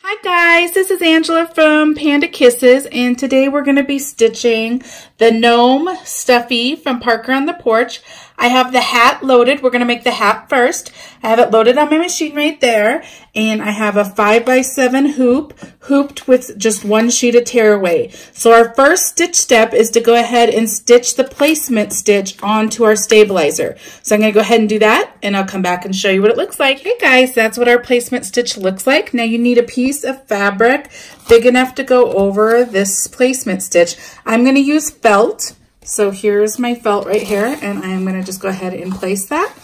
Hi guys, this is Angela from Panda Kisses, and today we're going to be stitching the Gnome Stuffie from Parker on the Porch. I have the hat loaded. We're going to make the hat first. I have it loaded on my machine right there, and I have a 5x7 hoop hooped with just one sheet of tearaway. So our first stitch step is to go ahead and stitch the placement stitch onto our stabilizer. So I'm going to go ahead and do that, and I'll come back and show you what it looks like. Hey guys, that's what our placement stitch looks like. Now you need a piece of fabric big enough to go over this placement stitch. I'm going to use felt. So here's my felt right here, and I'm going to just go ahead and place that.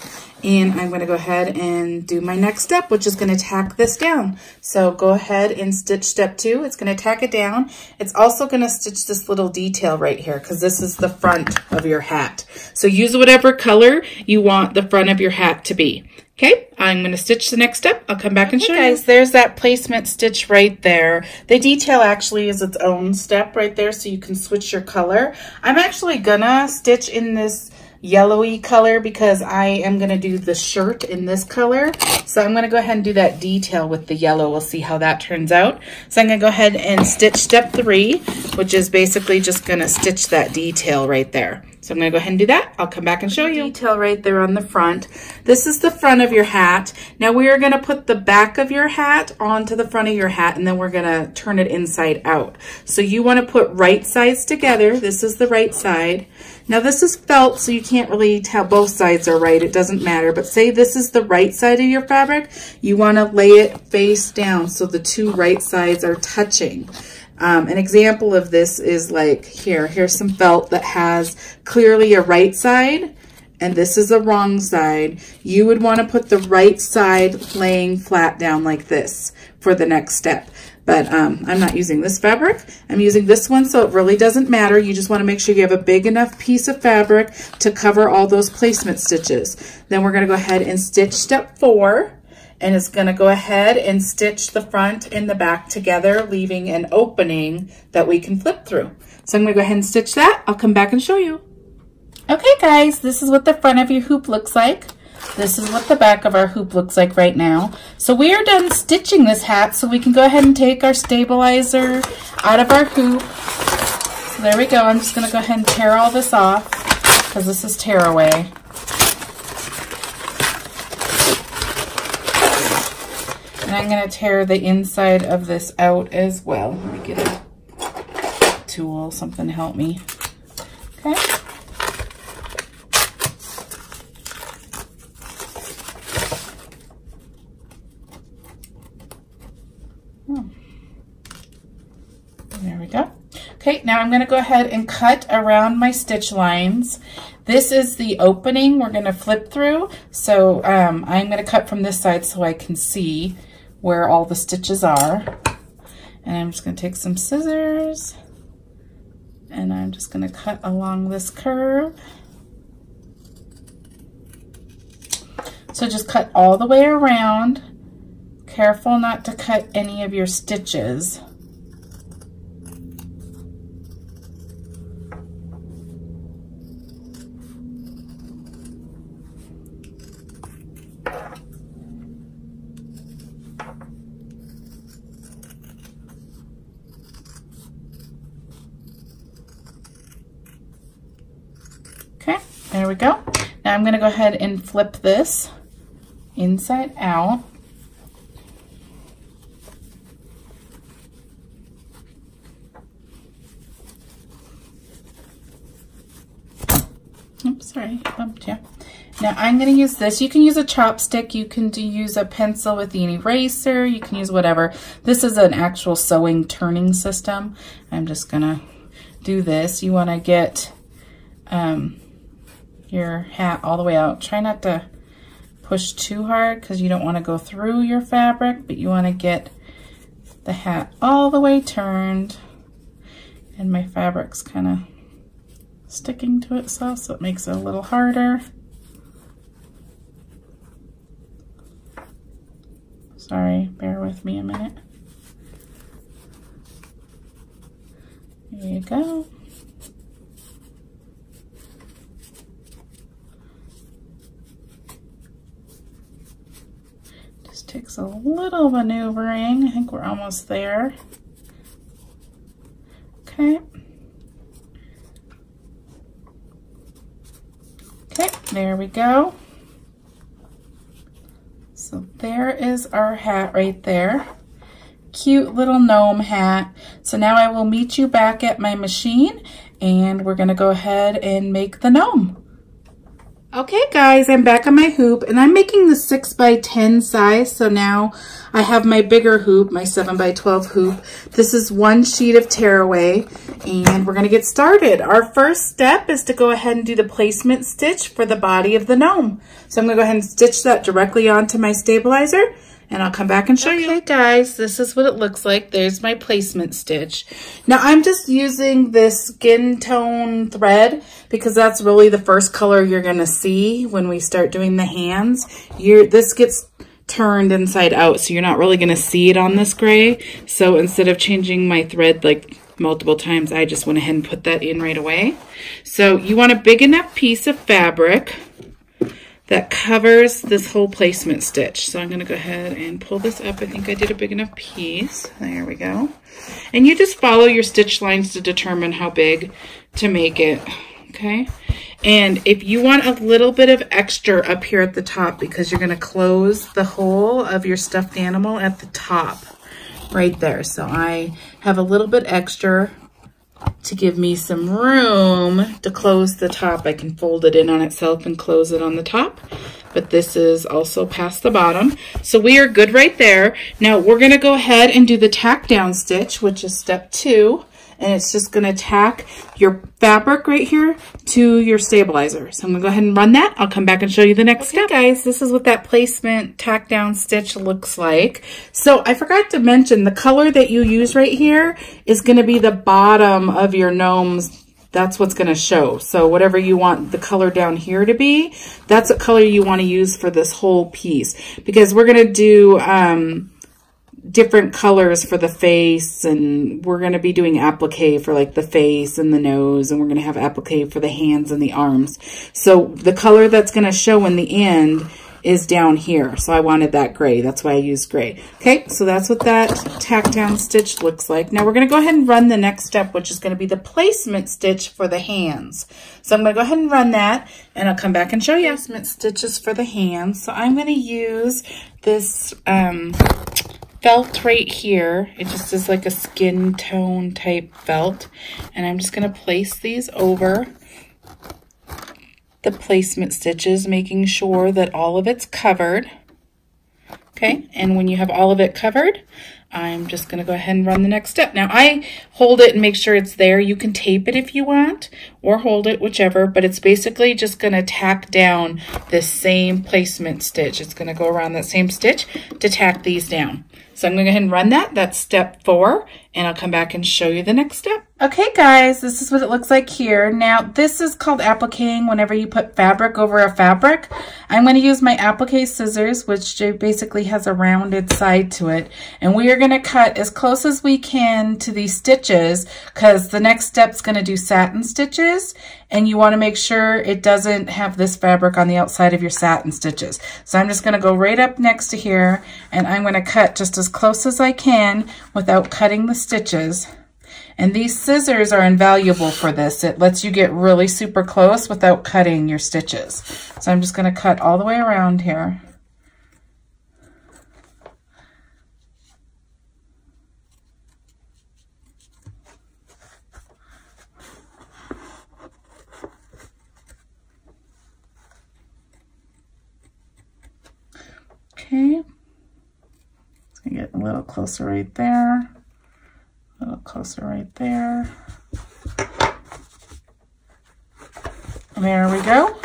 And I'm going to go ahead and do my next step, which is going to tack this down. So go ahead and stitch step 2. It's going to tack it down. It's also going to stitch this little detail right here because this is the front of your hat. So use whatever color you want the front of your hat to be. Okay, I'm going to stitch the next step. I'll come back and show you. Guys, there's that placement stitch right there. The detail actually is its own step right there, so you can switch your color. I'm actually gonna stitch in this yellowy color because I am gonna do the shirt in this color. So I'm gonna go ahead and do that detail with the yellow. We'll see how that turns out. So I'm gonna go ahead and stitch step 3, which is basically just gonna stitch that detail right there. So I'm going to go ahead and do that. I'll come back and show you. Detail right there on the front. This is the front of your hat. Now we are going to put the back of your hat onto the front of your hat, and then we're going to turn it inside out. So you want to put right sides together. This is the right side. Now this is felt, so you can't really tell both sides are right. It doesn't matter. But say this is the right side of your fabric. You want to lay it face down so the two right sides are touching. An example of this is like here's some felt that has clearly a right side, and this is a wrong side. You would want to put the right side laying flat down like this for the next step. But I'm not using this fabric. I'm using this one, so it really doesn't matter. You just want to make sure you have a big enough piece of fabric to cover all those placement stitches. Then we're going to go ahead and stitch step 4. And it's going to go ahead and stitch the front and the back together, leaving an opening that we can flip through. So I'm going to go ahead and stitch that. I'll come back and show you. Okay, guys, this is what the front of your hoop looks like. This is what the back of our hoop looks like right now. So we are done stitching this hat, so we can go ahead and take our stabilizer out of our hoop. So there we go. I'm just going to go ahead and tear all this off because this is tearaway. And I'm going to tear the inside of this out as well. Let me get a tool, something to help me. Okay. There we go. Okay, now I'm going to go ahead and cut around my stitch lines. This is the opening we're going to flip through. So I'm going to cut from this side so I can see where all the stitches are. And I'm just going to take some scissors and I'm just going to cut along this curve. So just cut all the way around. Careful not to cut any of your stitches. Okay, there we go. Now I'm going to go ahead and flip this inside out. Oops, sorry, bumped you. Now I'm going to use this. You can use a chopstick. You can use a pencil with an eraser. You can use whatever. This is an actual sewing turning system. I'm just going to do this. You want to get your hat all the way out. Try not to push too hard because you don't want to go through your fabric, but you want to get the hat all the way turned. And my fabric's kind of sticking to itself, so it makes it a little harder. Sorry, bear with me a minute. There you go. Takes a little maneuvering. I think we're almost there. Okay. Okay, there we go. So there is our hat right there. Cute little gnome hat. So now I will meet you back at my machine and we're gonna go ahead and make the gnome. Okay guys, I'm back on my hoop and I'm making the 6x10 size. So now I have my bigger hoop, my 7x12 hoop. This is one sheet of tearaway and we're gonna get started. Our first step is to go ahead and do the placement stitch for the body of the gnome. So I'm gonna go ahead and stitch that directly onto my stabilizer and I'll come back and show you. Okay guys, this is what it looks like. There's my placement stitch. Now I'm just using this skin tone thread because that's really the first color you're gonna see when we start doing the hands. This gets turned inside out, so you're not really gonna see it on this gray. So instead of changing my thread like multiple times, I just went ahead and put that in right away. So you want a big enough piece of fabric that covers this whole placement stitch. So I'm gonna go ahead and pull this up. I think I did a big enough piece. There we go. And you just follow your stitch lines to determine how big to make it, okay? And if you want a little bit of extra up here at the top because you're gonna close the hole of your stuffed animal at the top, right there. So I have a little bit extra to give me some room to close the top. I can fold it in on itself and close it on the top, but this is also past the bottom. So we are good right there. Now we're gonna go ahead and do the tack down stitch, which is step 2. And it's just gonna tack your fabric right here to your stabilizer. So I'm gonna go ahead and run that. I'll come back and show you the next step. Guys, this is what that placement tack down stitch looks like. So I forgot to mention the color that you use right here is gonna be the bottom of your gnomes. That's what's gonna show. So whatever you want the color down here to be, that's what color you wanna use for this whole piece. Because we're gonna do, different colors for the face, and we're going to be doing applique for like the face and the nose, and we're going to have applique for the hands and the arms. So the color that's going to show in the end is down here. So I wanted that gray. That's why I used gray. Okay, so that's what that tack down stitch looks like. Now we're going to go ahead and run the next step, which is going to be the placement stitch for the hands. So I'm going to go ahead and run that, and I'll come back and show you. Placement stitches for the hands. So I'm going to use this felt right here. It just is like a skin tone type felt, and I'm just going to place these over the placement stitches, making sure that all of it's covered. Okay, and when you have all of it covered, I'm just going to go ahead and run the next step. Now I hold it and make sure it's there. You can tape it if you want or hold it, whichever, but it's basically just going to tack down this same placement stitch. It's going to go around that same stitch to tack these down. So I'm going to go ahead and run that. That's step 4, and I'll come back and show you the next step. Okay guys, this is what it looks like here. Now this is called appliquing whenever you put fabric over a fabric. I'm going to use my applique scissors, which basically has a rounded side to it, and we are going to cut as close as we can to these stitches because the next step is going to do satin stitches, and you want to make sure it doesn't have this fabric on the outside of your satin stitches. So I'm just going to go right up next to here, and I'm going to cut just as close as I can without cutting the stitches. And these scissors are invaluable for this. It lets you get really super close without cutting your stitches. So I'm just going to cut all the way around here. Okay. Let's get a little closer right there. A little closer right there. There we go.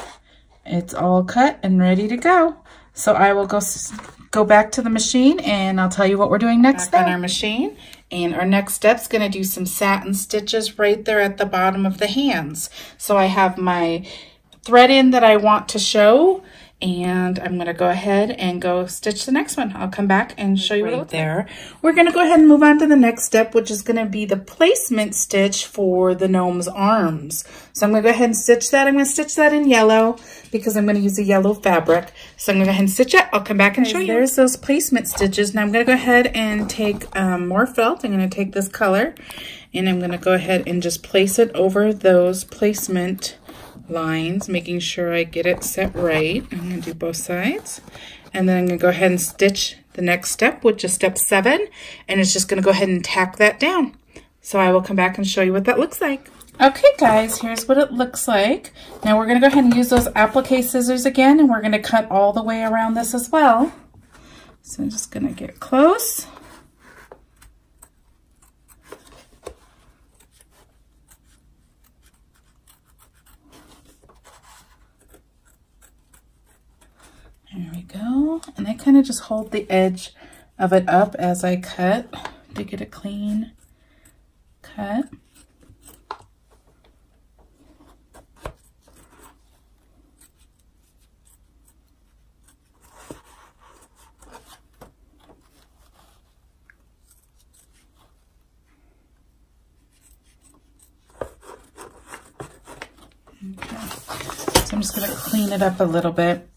It's all cut and ready to go. So I will go back to the machine, and I'll tell you what we're doing next. Back on our machine, and our next step's going to do some satin stitches right there at the bottom of the hands. So I have my thread in that I want to show, And I'm gonna go ahead and go stitch the next one. I'll come back and show you what it looks like. We're gonna go ahead and move on to the next step, which is gonna be the placement stitch for the gnome's arms. So I'm gonna go ahead and stitch that. I'm gonna stitch that in yellow because I'm gonna use a yellow fabric. So I'm gonna go ahead and stitch it. I'll come back and show you. There's those placement stitches. Now I'm gonna go ahead and take more felt. I'm gonna take this color and I'm gonna go ahead and just place it over those placement lines, making sure I get it set right. I'm going to do both sides. And then I'm going to go ahead and stitch the next step, which is step 7. And it's just going to go ahead and tack that down. So I will come back and show you what that looks like. Okay guys, here's what it looks like. Now we're going to go ahead and use those applique scissors again, and we're going to cut all the way around this as well. So I'm just going to get close. There we go. And I kind of just hold the edge of it up as I cut to get a clean cut. Okay. So I'm just going to clean it up a little bit.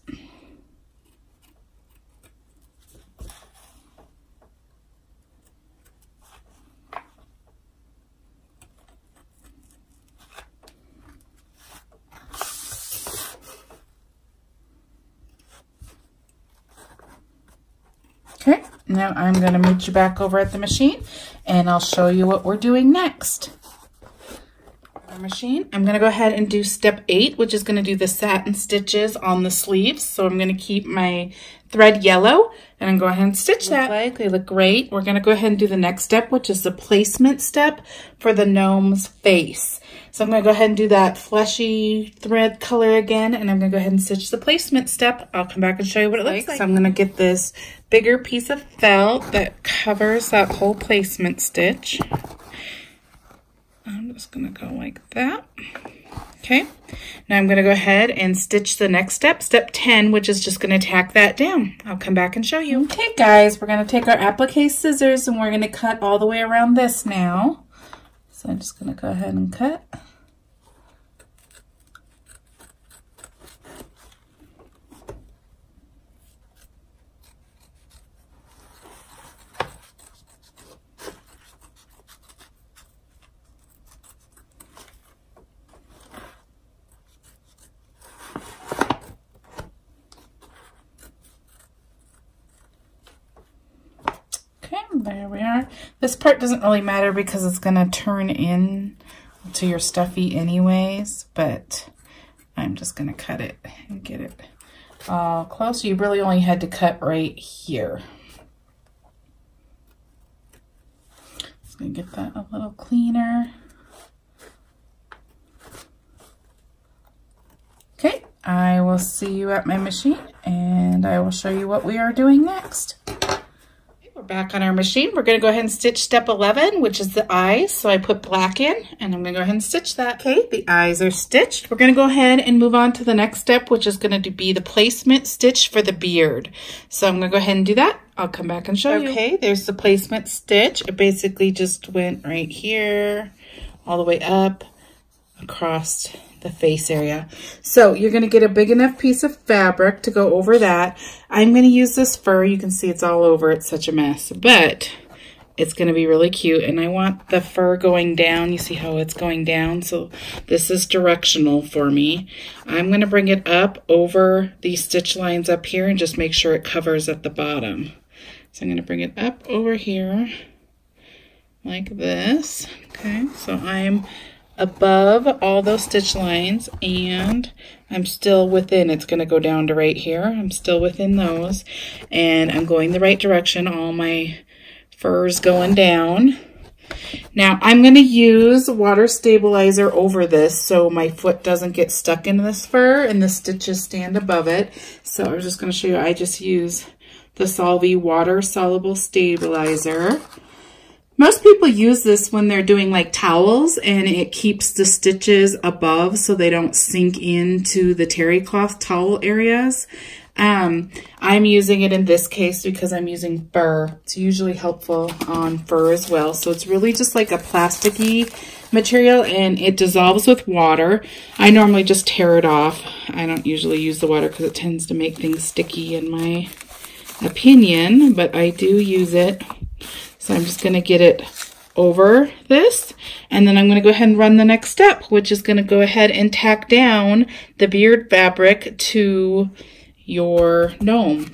Okay, now I'm going to meet you back over at the machine and I'll show you what we're doing next. Our machine, I'm going to go ahead and do step 8, which is going to do the satin stitches on the sleeves. So I'm going to keep my thread yellow and I'm going to go ahead and stitch that. They look great. We're going to go ahead and do the next step, which is the placement step for the gnome's face. So I'm going to go ahead and do that fleshy thread color again, and I'm going to go ahead and stitch the placement step. I'll come back and show you what it looks like. So I'm going to get this bigger piece of felt that covers that whole placement stitch. I'm just going to go like that. Okay, now I'm going to go ahead and stitch the next step, step 10, which is just going to tack that down. I'll come back and show you. Okay guys, we're going to take our applique scissors and we're going to cut all the way around this now. So I'm just going to go ahead and cut. There we are. This part doesn't really matter because it's going to turn in to your stuffy anyways, but I'm just going to cut it and get it all close. You really only had to cut right here. Just going to get that a little cleaner. Okay, I will see you at my machine and I will show you what we are doing next. We're back on our machine. We're going to go ahead and stitch step 11, which is the eyes. So I put black in and I'm going to go ahead and stitch that. Okay, the eyes are stitched. We're going to go ahead and move on to the next step, which is going to be the placement stitch for the beard. So I'm going to go ahead and do that. I'll come back and show you. Okay, there's the placement stitch. It basically just went right here, all the way up, across the face area. So you're going to get a big enough piece of fabric to go over that. I'm going to use this fur. You can see it's all over. It's such a mess, but it's going to be really cute. And I want the fur going down. You see how it's going down? So this is directional for me. I'm going to bring it up over these stitch lines up here and just make sure it covers at the bottom. So I'm going to bring it up over here like this. Okay, so I'm above all those stitch lines and I'm still within. It's going to go down to right here. I'm still within those and I'm going the right direction. All my fur's going down. Now I'm going to use water stabilizer over this so my foot doesn't get stuck in this fur and the stitches stand above it. So I'm just going to show you. I just use the Solvay water soluble stabilizer. Most people use this when they're doing like towels, and it keeps the stitches above so they don't sink into the terry cloth towel areas. I'm using it in this case because I'm using fur. It's usually helpful on fur as well. So it's really just like a plasticky material, and it dissolves with water. I normally just tear it off. I don't usually use the water because it tends to make things sticky in my opinion, but I do use it. So I'm just going to get it over this, and then I'm going to go ahead and run the next step, which is going to go ahead and tack down the beard fabric to your gnome.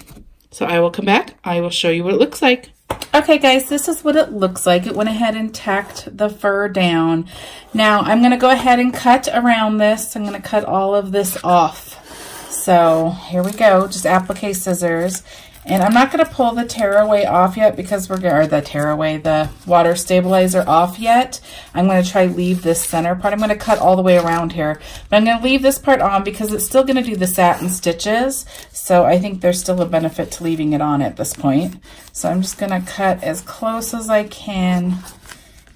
So I will come back. I will show you what it looks like. Okay guys, this is what it looks like. It went ahead and tacked the fur down. Now I'm going to go ahead and cut around this. I'm going to cut all of this off. So here we go. Just applique scissors. And I'm not going to pull the tearaway off yet because the water stabilizer off yet. I'm going to try leave this center part. I'm going to cut all the way around here. But I'm going to leave this part on because it's still going to do the satin stitches. So I think there's still a benefit to leaving it on at this point. So I'm just going to cut as close as I can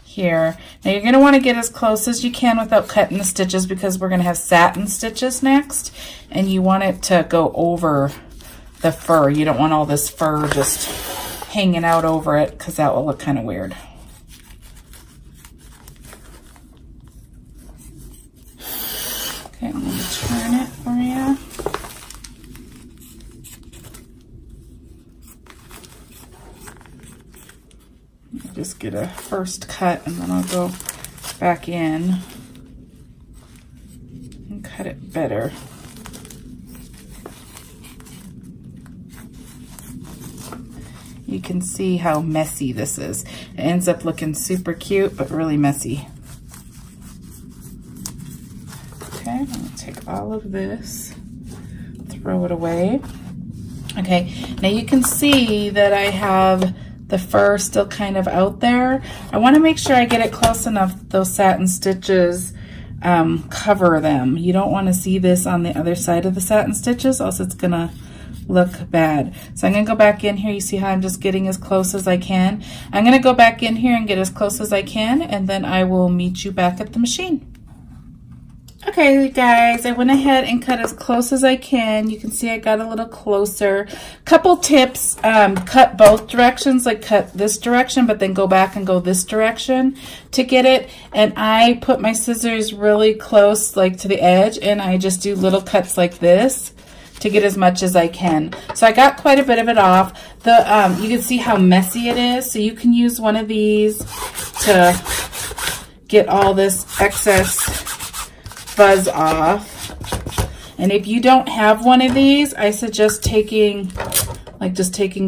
here. Now you're going to want to get as close as you can without cutting the stitches because we're going to have satin stitches next. And you want it to go over the fur. You don't want all this fur just hanging out over it because that will look kind of weird. Okay, I'm going to turn it for you. Just get a first cut and then I'll go back in and cut it better. You can see how messy this is. It ends up looking super cute, but really messy. Okay, I'm gonna take all of this, throw it away. Okay, now you can see that I have the fur still kind of out there. I wanna make sure I get it close enough those satin stitches cover them. You don't wanna see this on the other side of the satin stitches, else it's gonna look bad. So I'm going to go back in here. You see how I'm just getting as close as I can. I'm going to go back in here and get as close as I can, and then I will meet you back at the machine. Okay guys, I went ahead and cut as close as I can. You can see I got a little closer. Couple tips, cut both directions, like cut this direction but then go back and go this direction to get it. And I put my scissors really close like to the edge, and I just do little cuts like this to get as much as I can. So I got quite a bit of it off. You can see how messy it is. So you can use one of these to get all this excess fuzz off. And if you don't have one of these, I suggest taking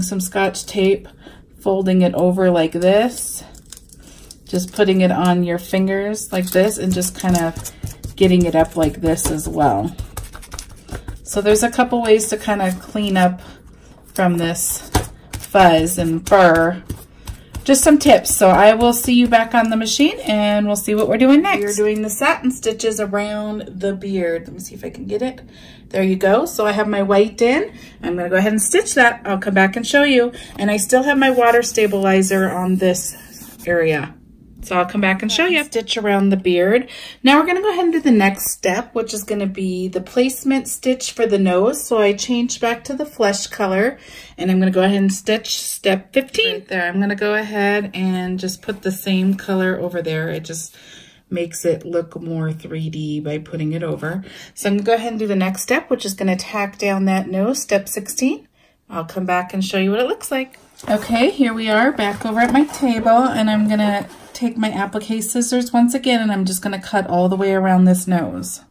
some Scotch tape, folding it over like this, just putting it on your fingers like this, and just kind of getting it up like this as well. So there's a couple ways to kind of clean up from this fuzz and fur. Just some tips. So I will see you back on the machine and we'll see what we're doing next. We're doing the satin stitches around the beard. Let me see if I can get it. There you go. So I have my white in. I'm going to go ahead and stitch that. I'll come back and show you. And I still have my water stabilizer on this area. So I'll come back and show you. Stitch around the beard. Now we're going to go ahead and do the next step, which is going to be the placement stitch for the nose. So I changed back to the flesh color, and I'm going to go ahead and stitch step 15. Right there, I'm going to go ahead and just put the same color over there. It just makes it look more 3D by putting it over. So I'm going to go ahead and do the next step, which is going to tack down that nose, step 16. I'll come back and show you what it looks like. Okay, here we are back over at my table, and I'm going to take my applique scissors once again, and I'm just going to cut all the way around this nose.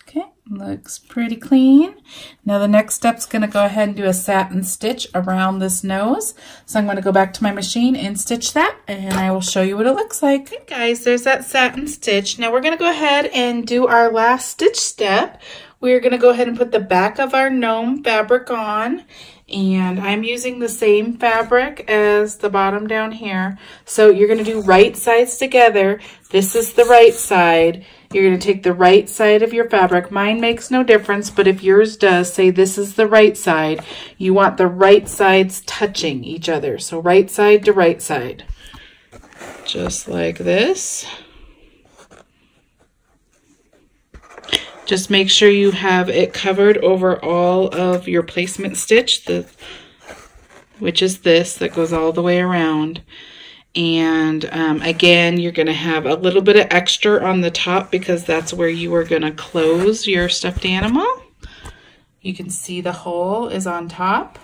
Okay, looks pretty clean. Now the next step's going to go ahead and do a satin stitch around this nose. So I'm going to go back to my machine and stitch that, and I will show you what it looks like. Okay guys, there's that satin stitch. Now we're going to go ahead and do our last stitch step. We're going to go ahead and put the back of our gnome fabric on, And I'm using the same fabric as the bottom down here. So you're going to do right sides together. This is the right side. You're going to take the right side of your fabric. Mine makes no difference, but if yours does, say this is the right side. You want the right sides touching each other. So right side to right side. Just like this. Just make sure you have it covered over all of your placement stitch, which is this that goes all the way around. And again, you're going to have a little bit of extra on the top because that's where you are going to close your stuffed animal. You can see the hole is on top.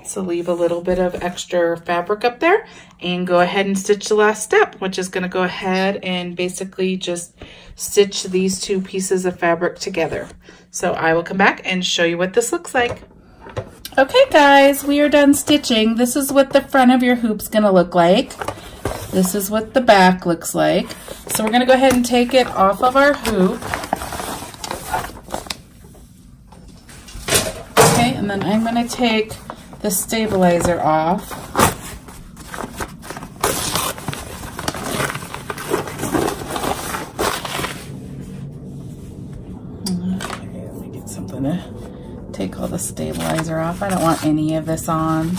So leave a little bit of extra fabric up there and go ahead and stitch the last step, which is going to go ahead and basically just stitch these two pieces of fabric together. So I will come back and show you what this looks like. Okay guys, we are done stitching. This is what the front of your hoop's going to look like. This is what the back looks like. So we're going to go ahead and take it off of our hoop. Okay, and then I'm going to take the stabilizer off. Okay, let me get something to take all the stabilizer off. I don't want any of this on.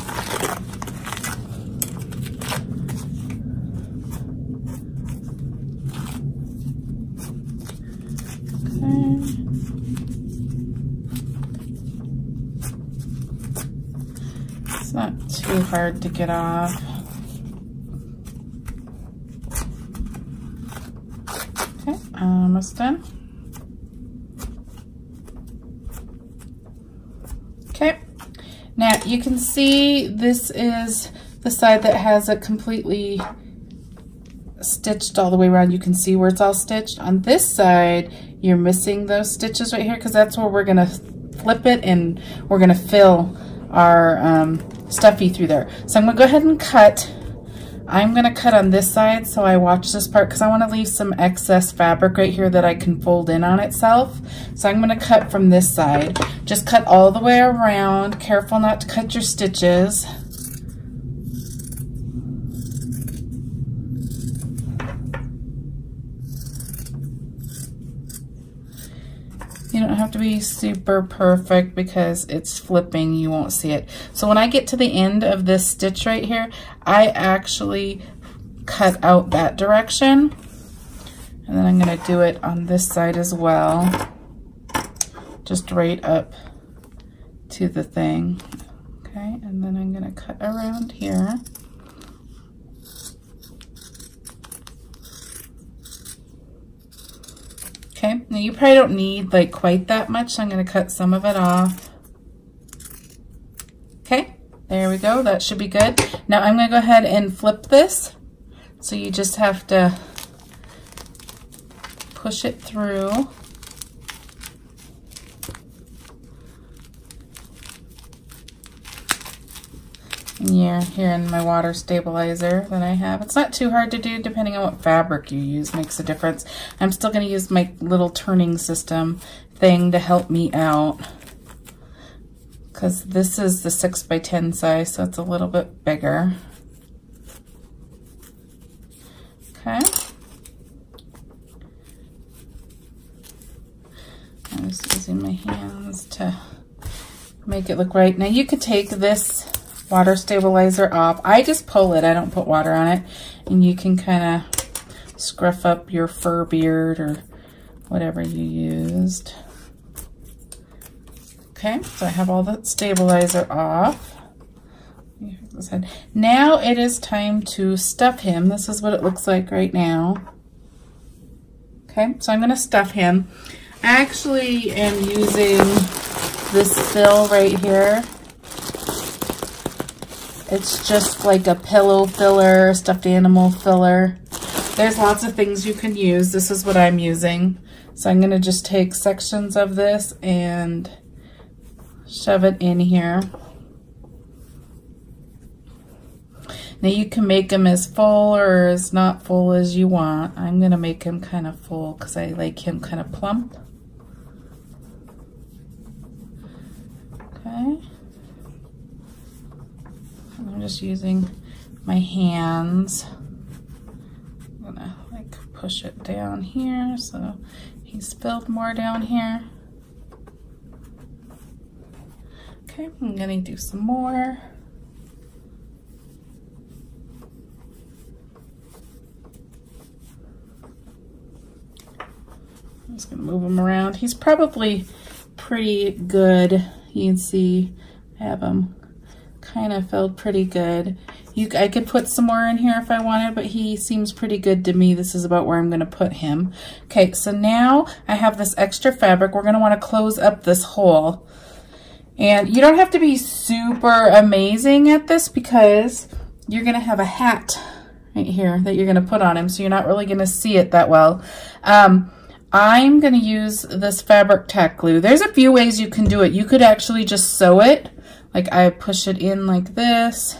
It's not too hard to get off. Okay, almost done. Okay, now you can see this is the side that has it completely stitched all the way around. You can see where it's all stitched. On this side, you're missing those stitches right here because that's where we're gonna flip it and we're gonna fill our stuffy through there. So I'm gonna go ahead and cut. I'm gonna cut on this side so I watch this part because I wanna leave some excess fabric right here that I can fold in on itself. So I'm gonna cut from this side. Just cut all the way around. Careful not to cut your stitches. You don't have to be super perfect because it's flipping, you won't see it. So when I get to the end of this stitch right here, I actually cut out that direction. And then I'm gonna do it on this side as well. Just right up to the thing. Okay, and then I'm gonna cut around here. Okay, now you probably don't need like quite that much, so I'm going to cut some of it off. Okay, there we go, that should be good. Now I'm going to go ahead and flip this. So you just have to push it through. And you're here in my water stabilizer that I have. It's not too hard to do depending on what fabric you use, makes a difference. I'm still going to use my little turning system thing to help me out because this is the 6x10 size, so it's a little bit bigger. Okay. I'm just using my hands to make it look right. Now you could take this water stabilizer off. I just pull it, I don't put water on it, and you can kind of scruff up your fur beard or whatever you used. Okay, so I have all the stabilizer off. Now it is time to stuff him. This is what it looks like right now. Okay, so I'm going to stuff him. I actually am using this fill right here. It's just like a pillow filler, stuffed animal filler. There's lots of things you can use. This is what I'm using. So I'm going to just take sections of this and shove it in here. Now you can make them as full or as not full as you want. I'm going to make him kind of full because I like him kind of plump. Okay. I'm just using my hands. I'm gonna like push it down here so he's filled more down here. Okay, I'm gonna do some more. I'm just gonna move him around. He's probably pretty good. You can see I have him kind of filled pretty good. I could put some more in here if I wanted, but he seems pretty good to me. This is about where I'm gonna put him. Okay, so now I have this extra fabric. We're gonna wanna close up this hole. And you don't have to be super amazing at this because you're gonna have a hat right here that you're gonna put on him, so you're not really gonna see it that well. I'm gonna use this fabric tack glue. There's a few ways you can do it. You could actually just sew it. Like I push it in like this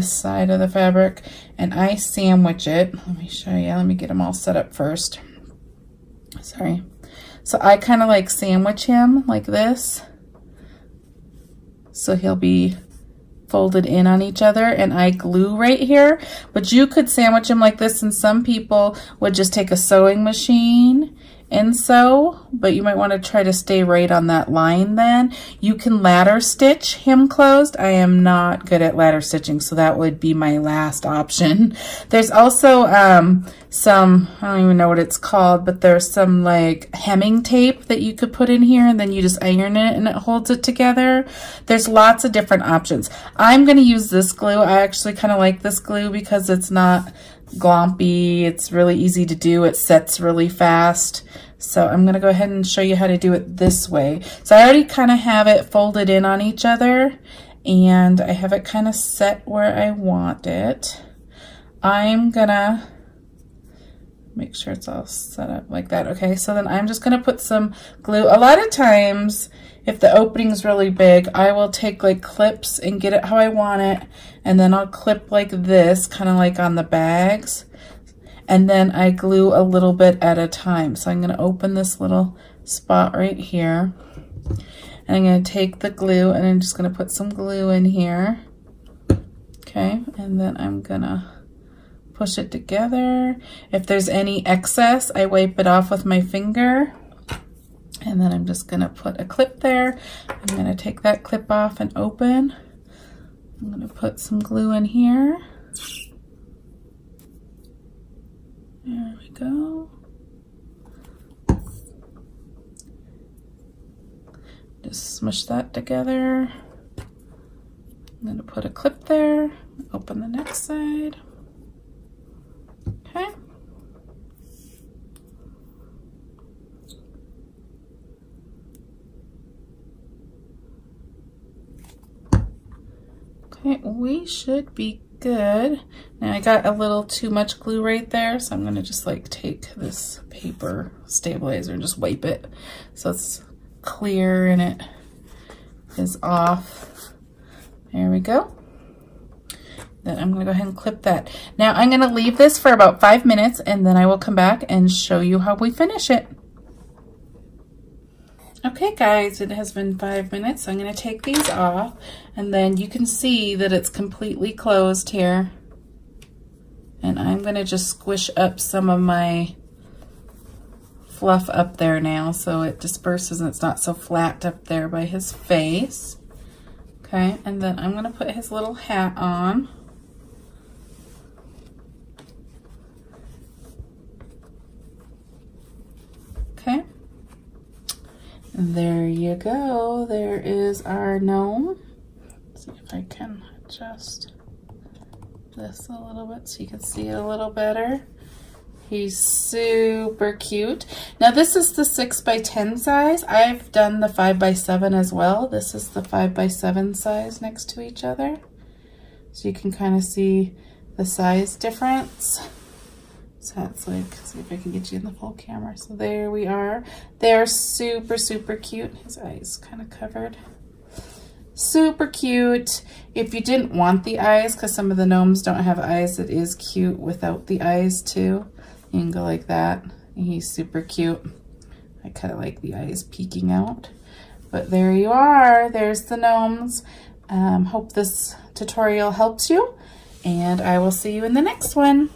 side of the fabric, and I sandwich it. Let me show you. Let me get them all set up first. Sorry. So I kind of like sandwich him like this. So he'll be folded in on each other, and I glue right here. But you could sandwich him like this, and some people would just take a sewing machine and sew, but you might want to try to stay right on that line then. You can ladder stitch him closed. I am not good at ladder stitching, so that would be my last option. There's also some, I don't even know what it's called, but there's some like hemming tape that you could put in here, and then you just iron it and it holds it together. There's lots of different options. I'm going to use this glue. I actually kind of like this glue because it's not glompy. It's really easy to do. It sets really fast. So I'm going to go ahead and show you how to do it this way. So I already kind of have it folded in on each other, and I have it kind of set where I want it. I'm going to make sure it's all set up like that. Okay, so then I'm just going to put some glue. A lot of times, if the opening's really big, I will take like clips and get it how I want it, and then I'll clip like this, kind of like on the bags, and then I glue a little bit at a time. So I'm going to open this little spot right here, and I'm going to take the glue, and I'm just going to put some glue in here. Okay, and then I'm going to push it together. If there's any excess, I wipe it off with my finger. And then I'm just going to put a clip there. I'm going to take that clip off and open. I'm going to put some glue in here. There we go. Just smush that together. I'm going to put a clip there. Open the next side. Okay. Okay, we should be good. Now I got a little too much glue right there, so I'm gonna just like take this paper stabilizer and just wipe it so it's clear and it is off. There we go. Then I'm gonna go ahead and clip that. Now I'm gonna leave this for about 5 minutes, and then I will come back and show you how we finish it. Okay guys, it has been 5 minutes. So I'm going to take these off, and then you can see that it's completely closed here. And I'm going to just squish up some of my fluff up there now so it disperses and it's not so flat up there by his face. Okay, and then I'm going to put his little hat on. Okay. There you go. There is our gnome. Let's see if I can adjust this a little bit so you can see it a little better. He's super cute. Now this is the 6x10 size. I've done the 5x7 as well. This is the 5x7 size next to each other. So you can kind of see the size difference. So that's like, see if I can get you in the full camera. So there we are. They're super, super cute. His eyes kind of covered. Super cute. If you didn't want the eyes, because some of the gnomes don't have eyes, it is cute without the eyes too. You can go like that. He's super cute. I kind of like the eyes peeking out. But there you are. There's the gnomes. Hope this tutorial helps you, and I will see you in the next one.